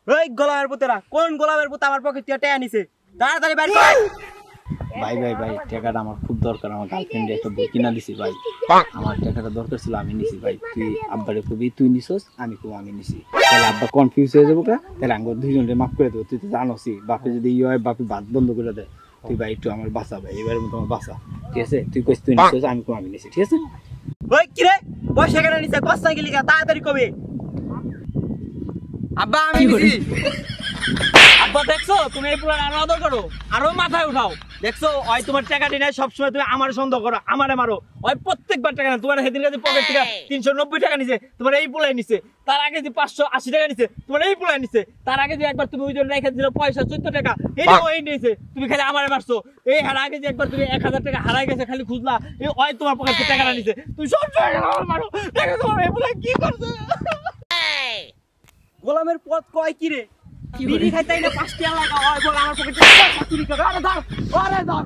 ওই গোলামের পুতেরা, কোন গোলামের পুত আমার পকেট থেকে টাকা নিছে? তাড়াতাড়ি বাইর কর। ভাই ভাই ভাই, টাকাটা আমার খুব দরকার। আমার গার্লফ্রেন্ডে একটা বই কিনা দিছি ভাই। আমার টাকাটা দরকার ছিল, আমি নিছি ভাই। তুই আব্বারে কবি তুই নিছস, আমি কবি আমি নিছি। তাহলে আব্বা কনফিউজ হয়ে যাবো। তাহলে আমরা দুইজনকে মাফ করে দেবো। তুই তো জানোসই, বাপে যদি ইয়ে হয়, বাপে ভাত বন্ধ করে দেয়। তুই ভাই একটু আমার বাঁচা ভাই, এবারের মতো আমার বাঁচা, ঠিক আছে? তুই কইস তুই নিছস, আমি কবি আমি নিছি, ঠিক আছে? ওই কি রে, পয়সা কেন নিছে? কষ্ট গেলি কা? তাড়াতাড়ি কবি। আব্বা আমি নিছি। আব্বা দেখছো তুমি এই পুরান আরো আদর করো, আরো মাথায় উঠাও। দেখছো ওই তোমার টাকা দিনে সবসময় তুমি আমার সন্দেহ করো, আমারে মারো। ওই প্রত্যেকবার টাকা না, তোমার সেদিন কাছে পকেট থেকে 390 টাকা নিছে, তোমার এই পোলাই নিছে। তার আগে যে 580 টাকা নিছে, তোমার এই পোলাই নিছে। তার আগে যে একবার তুমি ওইজন রেখে দিল পয়সা 14 টাকা, এইটাও এই নিছে। তুমি খালি আমারে মারছো। এই হার আগে যে একবার তুমি 1000 টাকা হারাই গেছে, খালি খুঁজলা, এই ওই তোমার পকেট থেকে টাকা নিছে। তুমি সব টাকা আমার মারো। দেখো তোমার এই পোলাই কি করছে। গোলামের পথ কয় কি রে? বিড়ি খাইতাই না 5 টাকা লাগা, ওই বল আমার পকেটে চুরি করে। আরে ধর, আরে ধর।